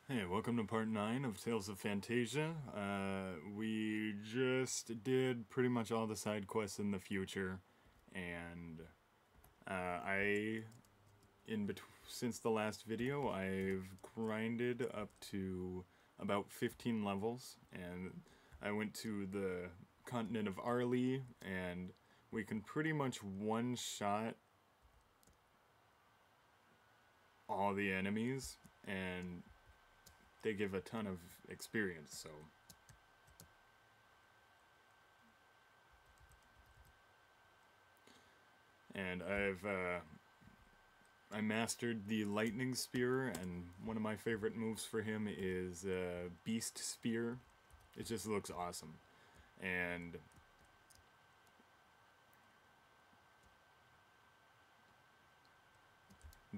Hey, welcome to part 9 of Tales of Phantasia. We just did pretty much all the side quests in the future, and since the last video, I've grinded up to about 15 levels, and I went to the continent of Arlie, and we can pretty much one-shot all the enemies, and they give a ton of experience, so. And I mastered the lightning spear, and one of my favorite moves for him is beast spear. It just looks awesome. And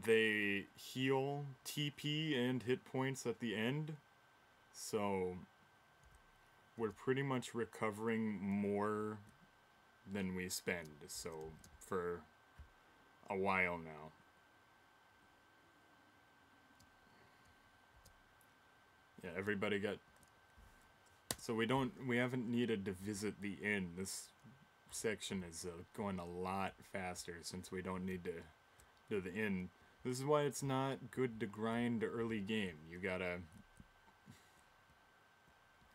they heal TP and hit points at the end, so we're pretty much recovering more than we spend, so for a while now. Yeah, everybody got... So we haven't needed to visit the inn. This section is going a lot faster since we don't need to do the inn. This is why it's not good to grind early game. You gotta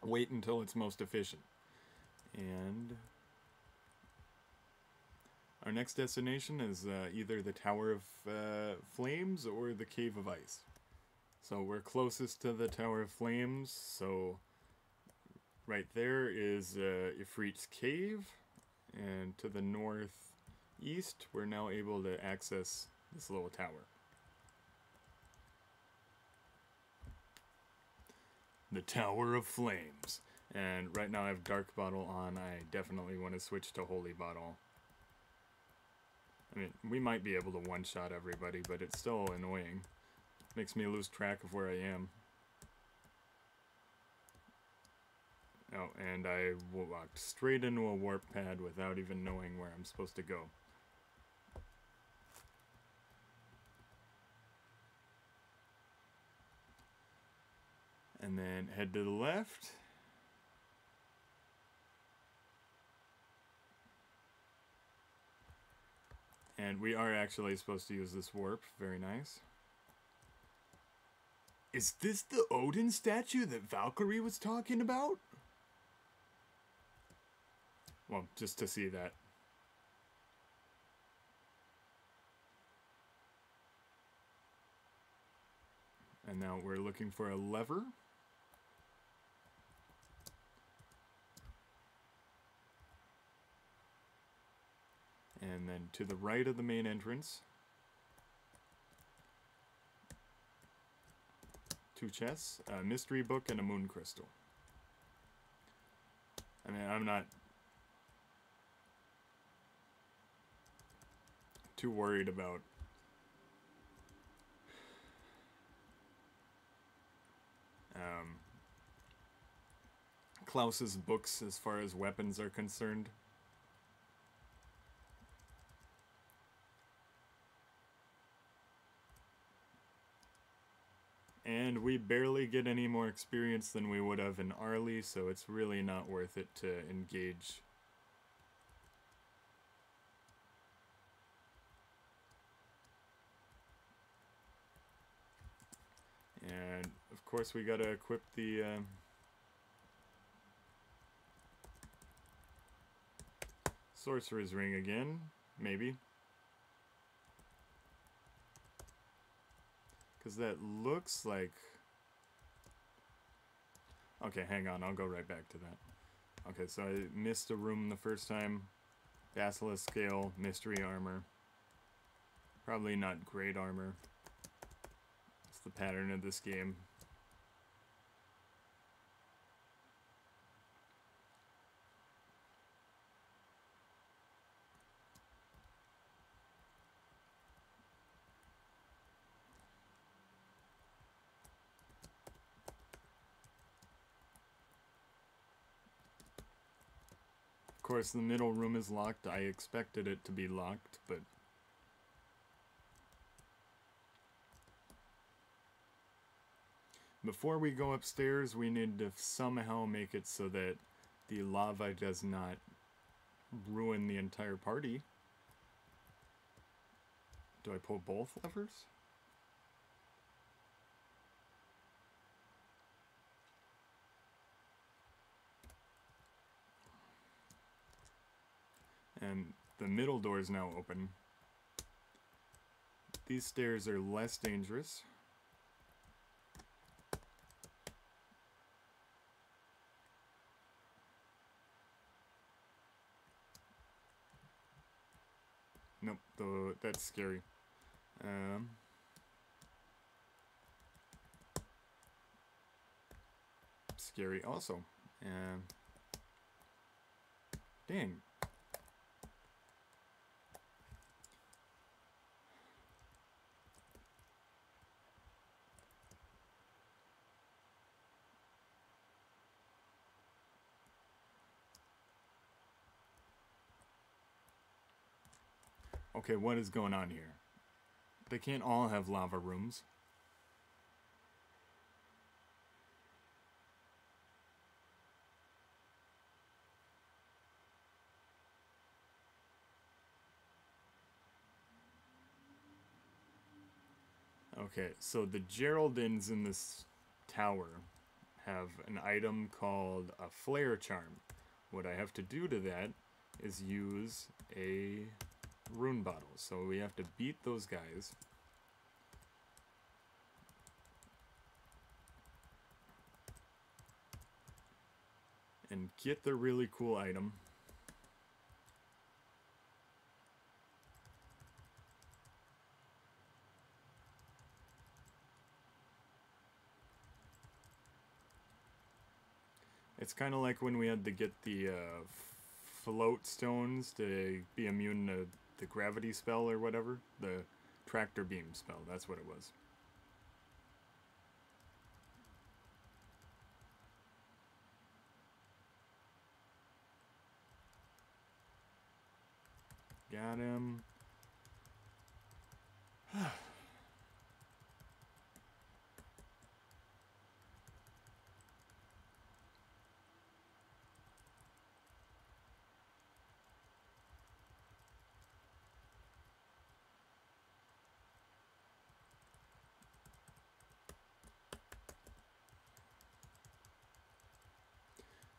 wait until it's most efficient. And our next destination is either the Tower of Flames or the Cave of Ice. So we're closest to the Tower of Flames, so right there is Ifrit's Cave, and to the northeast we're now able to access this little tower. The Tower of Flames. And right now I have Dark Bottle on. I definitely want to switch to Holy Bottle. I mean, we might be able to one-shot everybody, but it's still annoying. Makes me lose track of where I am. Oh, and I walked straight into a warp pad without even knowing where I'm supposed to go. And then head to the left. And we are actually supposed to use this warp. Very nice. Is this the Odin statue that Valkyrie was talking about? Well, just to see that. And now we're looking for a lever. And then to the right of the main entrance, 2 chests, a mystery book, and a moon crystal. I mean, I'm not too worried about Klaus's books as far as weapons are concerned. And we barely get any more experience than we would have in Arlie, so it's really not worth it to engage. And of course we gotta equip the Sorcerer's Ring again, maybe. Because that looks like... Okay, hang on, I'll go right back to that. Okay, so I missed a room the first time. Basilisk Scale, Mystery Armor. Probably not great armor. It's the pattern of this game. Of course, the middle room is locked. I expected it to be locked, but... Before we go upstairs, we need to somehow make it so that the lava does not ruin the entire party. Do I pull both levers? And the middle door is now open. These stairs are less dangerous. Nope, though that's scary. Scary also. Dang. Okay, what is going on here? They can't all have lava rooms. Okay, so the Geraldines in this tower have an item called a flare charm. What I have to do to that is use a rune bottle. So we have to beat those guys. And get the really cool item. It's kind of like when we had to get the float stones to be immune to the gravity spell or whatever. The tractor beam spell, that's what it was. Got him.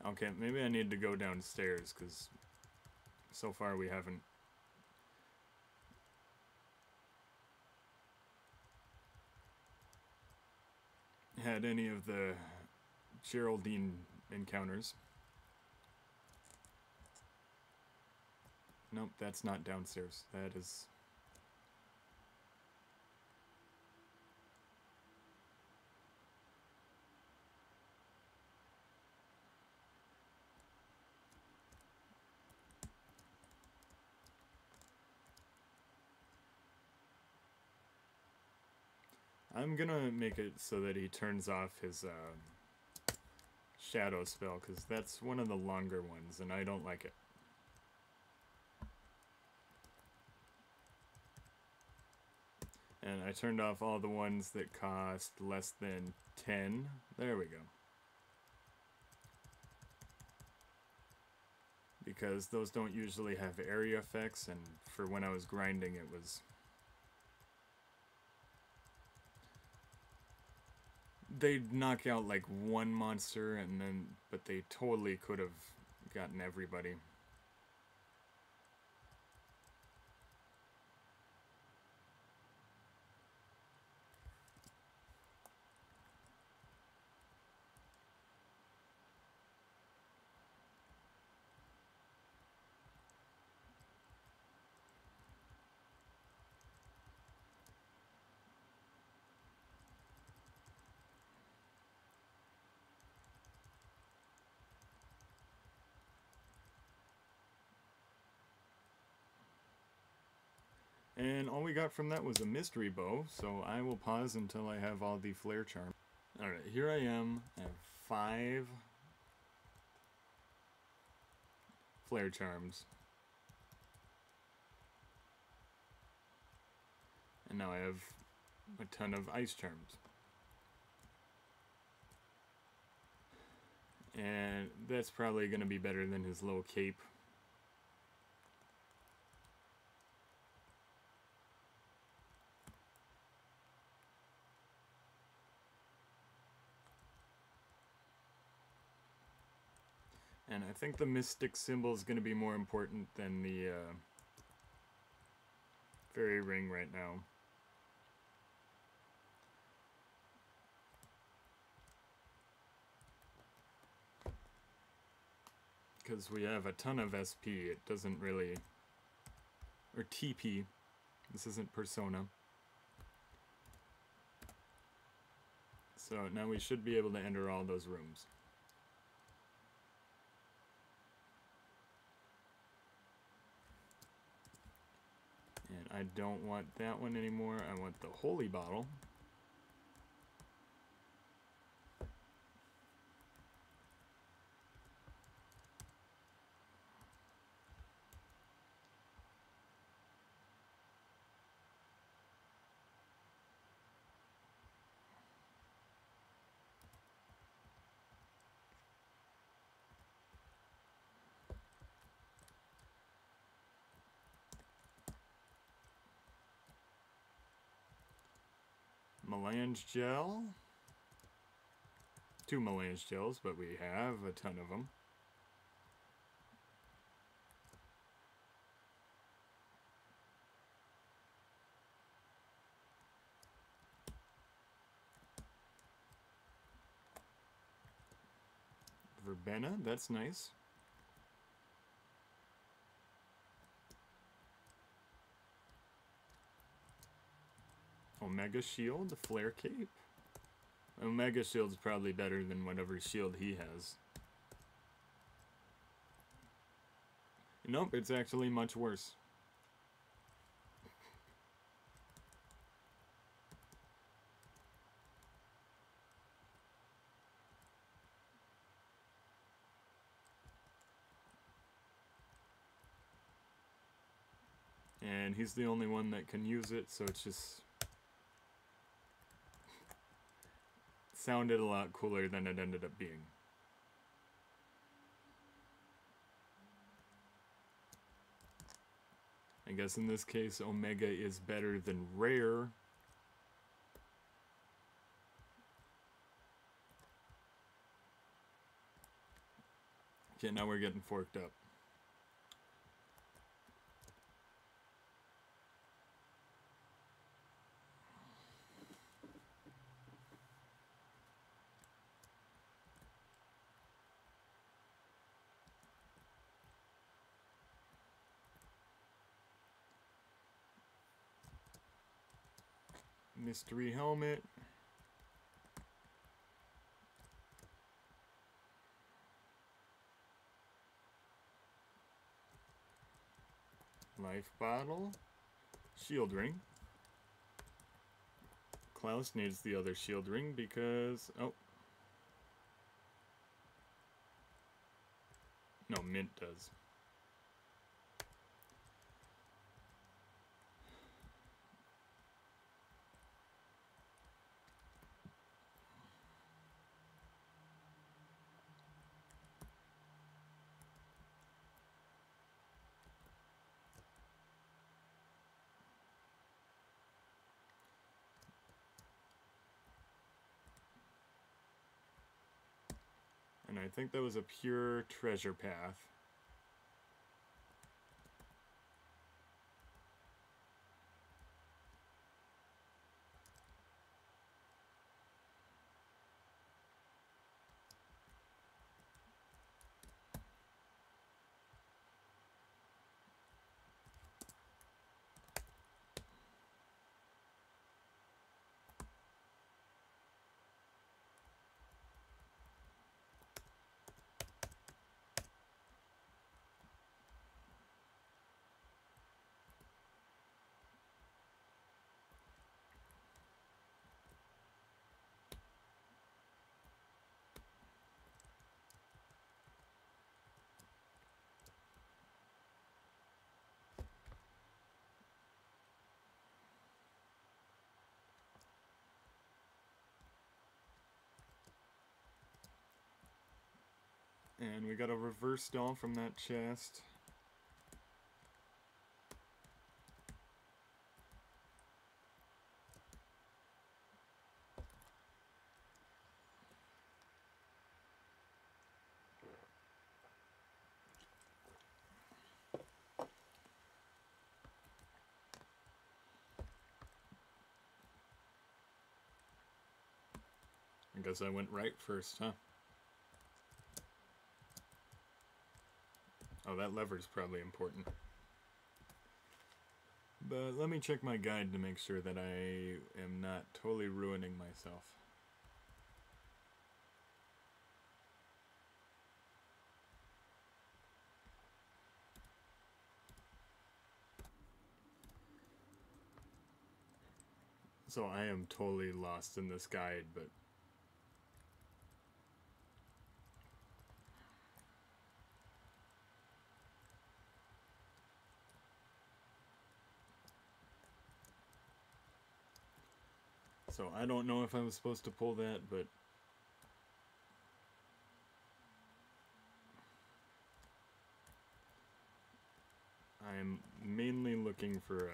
Okay, maybe I need to go downstairs, because so far we haven't had any of the Geraldine encounters. Nope, that's not downstairs. That is... I'm gonna make it so that he turns off his shadow spell, because that's one of the longer ones, and I don't like it. And I turned off all the ones that cost less than 10. There we go. Because those don't usually have area effects, and for when I was grinding it was... They'd knock out like one monster, and then, but they totally could have gotten everybody. And all we got from that was a mystery bow, so I will pause until I have all the flare charms. Alright, here I am. I have 5 flare charms. And now I have a ton of ice charms. And that's probably going to be better than his low cape. And I think the mystic symbol is going to be more important than the fairy ring right now. Because we have a ton of SP, it doesn't really... Or TP. This isn't Persona. So now we should be able to enter all those rooms. And I don't want that one anymore. I want the holy bottle. Melange gel. 2 melange gels, but we have a ton of them. Verbena, that's nice. Omega Shield, the Flare Cape. Omega Shield's probably better than whatever shield he has. Nope, it's actually much worse. And he's the only one that can use it, so it's just... sounded a lot cooler than it ended up being. I guess in this case, Omega is better than Rare. Okay, now we're getting forked up. Mystery helmet. Life bottle. Shield ring. Klaus needs the other shield ring because... oh. No, Mint does. And I think that was a pure treasure path. And we got a reverse doll from that chest. I guess I went right first, huh? Oh, that lever's probably important. But let me check my guide to make sure that I am not totally ruining myself. So I am totally lost in this guide, but so I don't know if I was supposed to pull that, but I'm mainly looking for a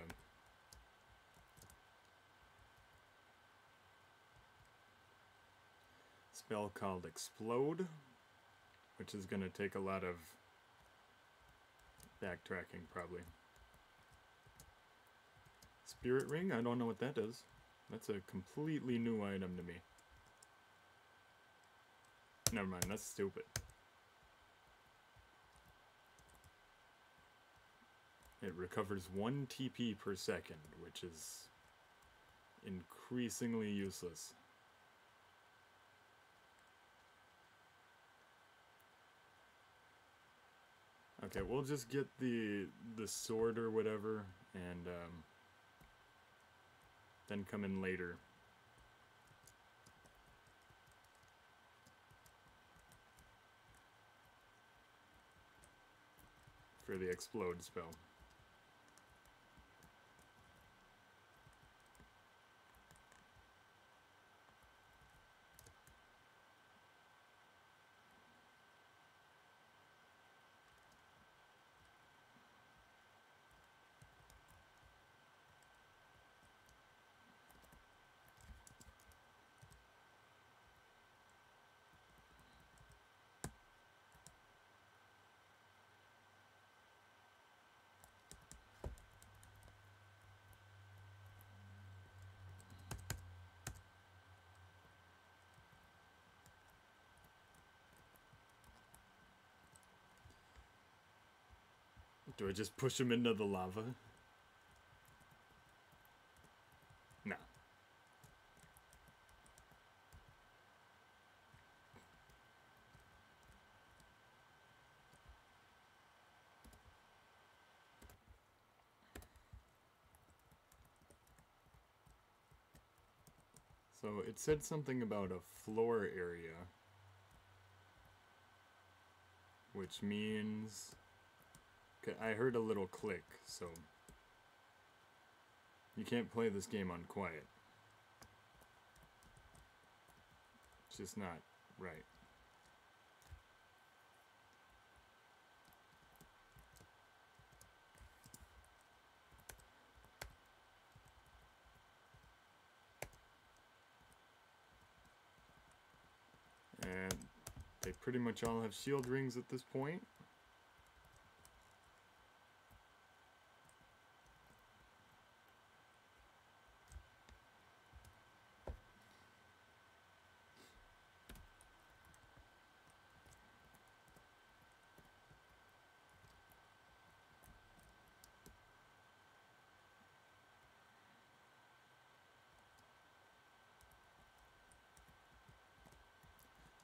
spell called Explode, which is going to take a lot of backtracking, probably. Spirit Ring? I don't know what that does. That's a completely new item to me. Never mind, that's stupid. It recovers 1 TP per second, which is increasingly useless. Okay, we'll just get the sword or whatever, and then come in later. For the Explode spell. Do I just push him into the lava? No. So it said something about a floor area, which means I heard a little click, so you can't play this game on quiet. It's just not right. And they pretty much all have shield rings at this point.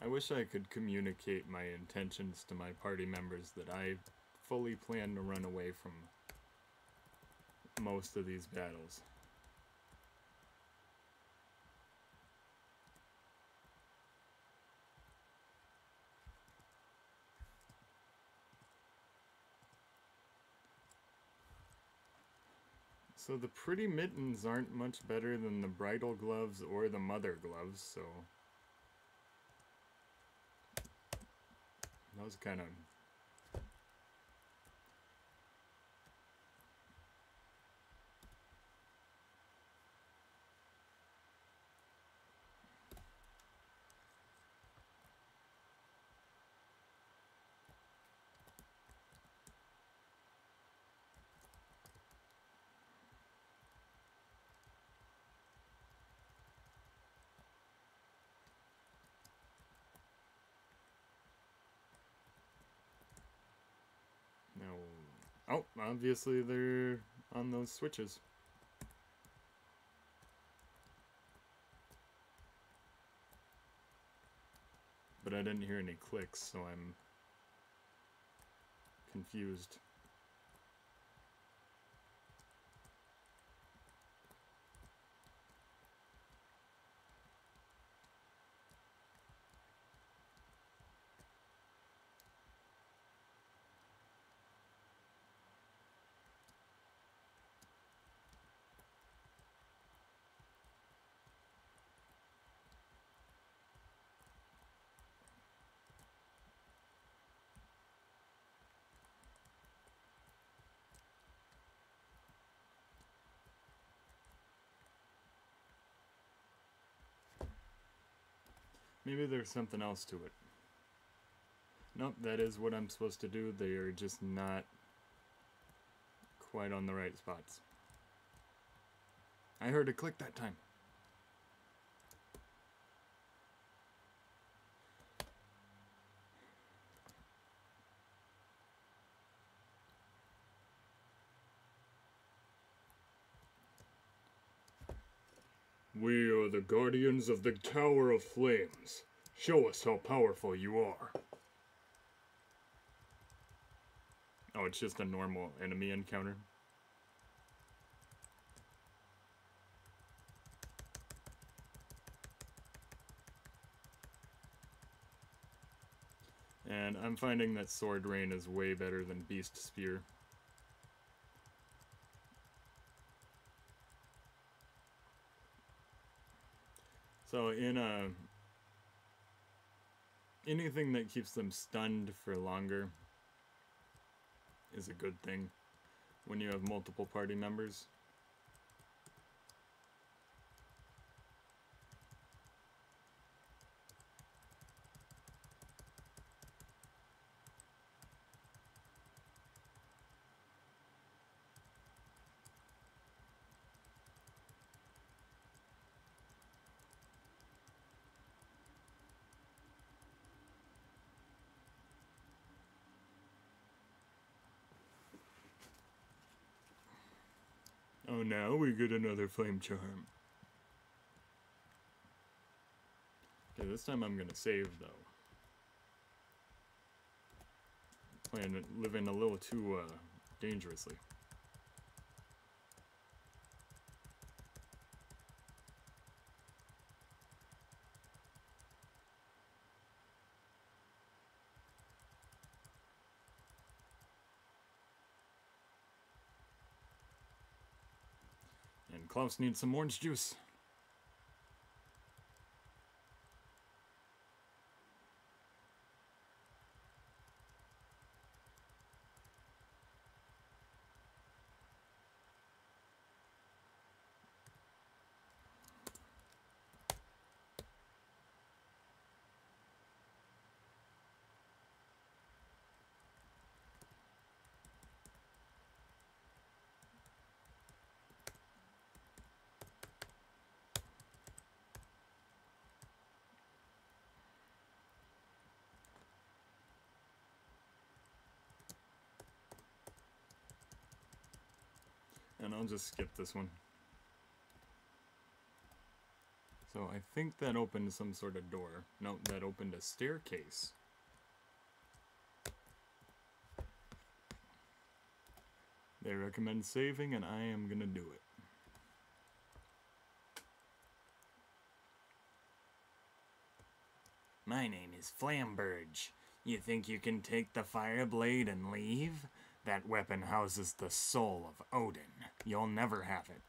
I wish I could communicate my intentions to my party members that I fully plan to run away from most of these battles. So the pretty mittens aren't much better than the bridal gloves or the mother gloves, so That was kind of... Now... Oh, obviously they're on those switches. But I didn't hear any clicks, so I'm confused. Maybe there's something else to it. Nope, that is what I'm supposed to do. They are just not quite on the right spots. I heard a click that time. We are the guardians of the Tower of Flames. Show us how powerful you are. Oh, it's just a normal enemy encounter. And I'm finding that Sword Rain is way better than Beast Spear. So in anything that keeps them stunned for longer is a good thing when you have multiple party members. Oh, now we get another flame charm. Okay, this time I'm gonna save, though. Living a little too, dangerously. And Klaus needs some orange juice. And I'll just skip this one. So I think that opened some sort of door. No, that opened a staircase. They recommend saving, and I am gonna do it. My name is Flamberge. You think you can take the fire blade and leave? That weapon houses the soul of Odin. You'll never have it.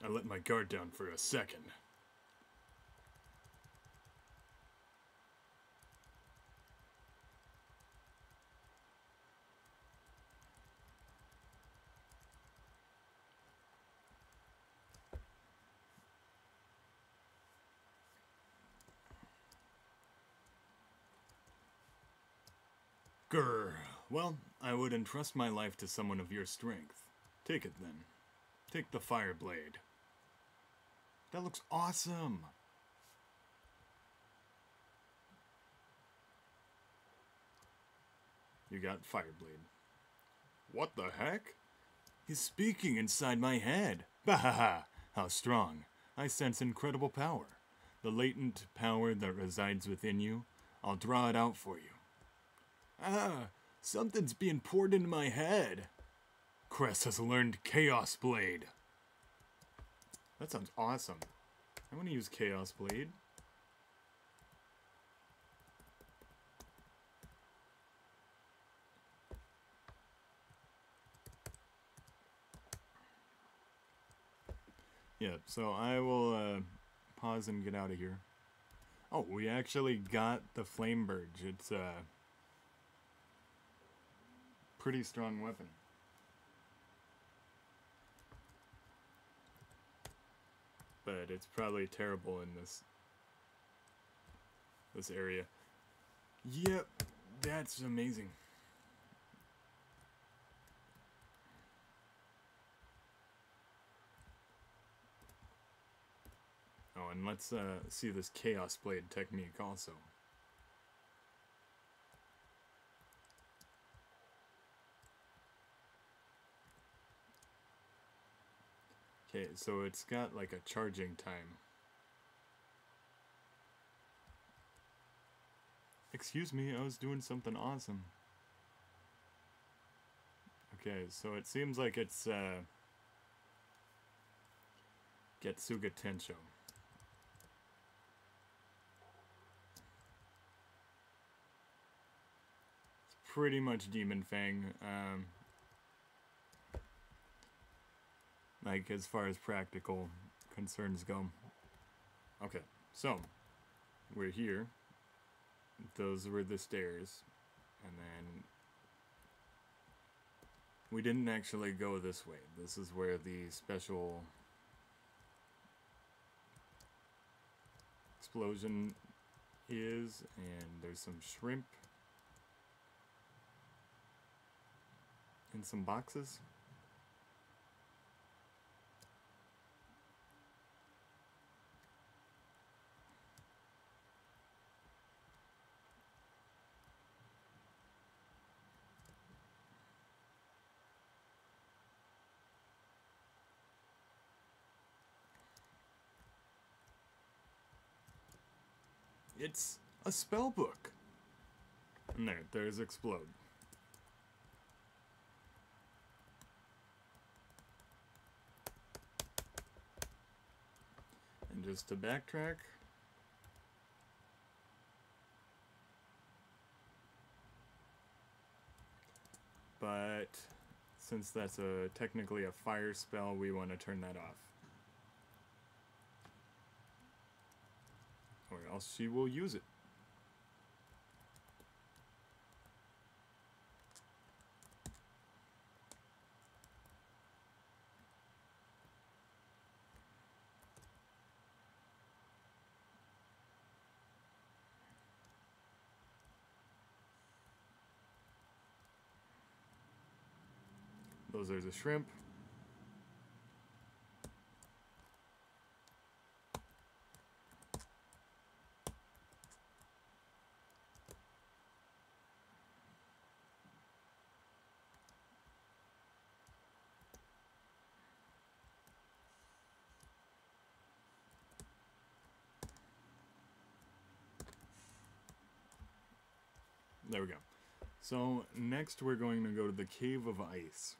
I let my guard down for a second. Grr. Well, I would entrust my life to someone of your strength. Take it then. Take the fire blade. That looks awesome! You got Fireblade. What the heck? He's speaking inside my head. Bahaha! How strong. I sense incredible power. The latent power that resides within you. I'll draw it out for you. Ah! Something's being poured into my head. Cress has learned Chaos Blade. That sounds awesome. I want to use Chaos Blade. Yeah, so I will pause and get out of here. Oh, we actually got the Flame Burge. It's a pretty strong weapon. But it's probably terrible in this area. Yep, that's amazing. Oh, and let's see this Chaos Blade technique also. Okay, so it's got like a charging time. Excuse me, I was doing something awesome. Okay, so it seems like it's Getsuga Tensho. It's pretty much Demon Fang. Like, as far as practical concerns go. Okay, so, we're here. Those were the stairs. And then we didn't actually go this way. This is where the special explosion is, and there's some shrimp in some boxes. It's a spell book. And there's Explode. And just to backtrack, but since that's technically a fire spell, we want to turn that off. Or else she will use it. Those are the shrimp. There we go. So next we're going to go to the Cave of Ice.